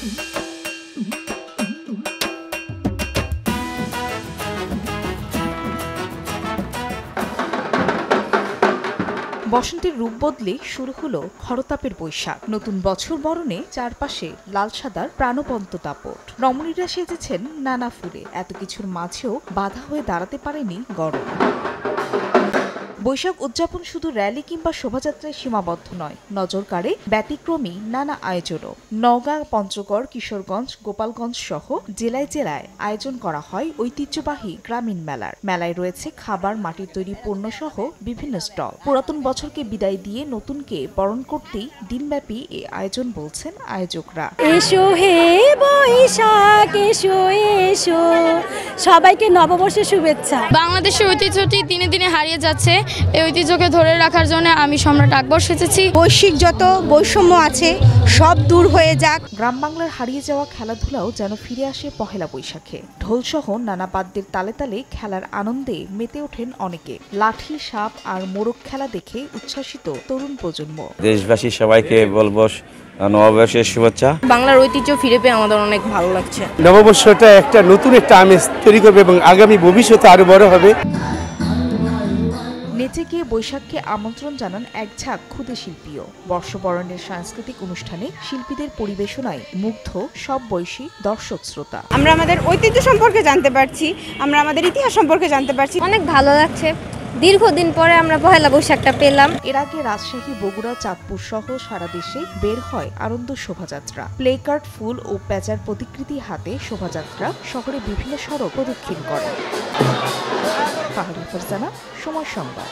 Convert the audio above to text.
বসন্তের রূপ বদলে শুরু হলো খরতাপের বৈশাখ। নতুন বছর বরণে চারপাশে লাল সাদার প্রাণবন্ত দাপট। রমণীরা সেজেছেন নানা ফুলে, এত কিছুর মাঝেও বাধা হয়ে দাঁড়াতে পারেনি গরম। বৈশাখ উদযাপন শুধু র্যালি কিংবা শোভাযাত্রায় সীমাবদ্ধ নয়, নজর কাড়ে ব্যতিক্রমী নানা আয়োজনও। নওগাঁ, পঞ্চগড়, কিশোরগঞ্জ, গোপালগঞ্জ সহ জেলায় জেলায় আয়োজন করা হয় ঐতিহ্যবাহী গ্রামীণ মেলার। মেলায় রয়েছে খাবার, মাটির তৈরি পণ্য সহ বিভিন্ন স্টল। পুরাতন বছরকে বিদায় দিয়ে নতুনকে বরণ করতেই দিনব্যাপী এই আয়োজন বলছেন আয়োজকরা। এসো হে বৈশাখ এসো এসো, সবাইকে নববর্ষের শুভেচ্ছা। বাংলাদেশের ঐতিহ্যটি দিনে দিনে হারিয়ে যাচ্ছে, এই ঐতিহ্যকে ধরে রাখার জন্য আমি সম্রাট আকবর সেজেছি। বৈশ্বিক যত বৈষম্য আছে সব দূর হয়ে যাক। গ্রাম বাংলার হারিয়ে যাওয়া খেলাধুলাও যেন ফিরে আসে পহেলা বৈশাখে। ঢোলসহ নানা বাদ্যের তালে তালে খেলার আনন্দে মেতে ওঠেন অনেকে। লাঠি, সাপ আর মোরগ খেলা দেখে উচ্ছ্বাসিত তরুণ প্রজন্ম। দেশবাসী সবাইকে বলবো নববর্ষের শুভেচ্ছা। বাংলার ঐতিহ্য ফিরে পেয়ে আমাদের অনেক ভালো লাগছে। নববর্ষটা একটা নতুন একটা আমেজ তৈরি করবে এবং আগামী ভবিষ্যতে আরো বড় হবে। নেচে গিয়ে বৈশাখকে আমন্ত্রণ জানান এক ঝাঁক ক্ষুদে শিল্পীও। বর্ষবরণের সাংস্কৃতিক অনুষ্ঠানে শিল্পীদের পরিবেশনায় মুগ্ধ সব বয়সী দর্শক শ্রোতা। আমরা আমাদের ঐতিহ্য সম্পর্কে জানতে পারছি, আমরা আমাদের ইতিহাস সম্পর্কে জানতে পারছি। অনেক ভালো লাগছে, দীর্ঘদিন পরে আমরা পহেলা বৈশাখটা পেলাম। এর আগে রাজশাহী, বগুড়া, চাঁদপুর সহ সারা দেশে বের হয় আনন্দ শোভাযাত্রা। প্লেকার্ড, ফুল ও প্যাচার প্রতিকৃতি হাতে শোভাযাত্রা শহরে বিভিন্ন সড়ক প্রদক্ষিণ করে। ফারজানা, সময় সংবাদ।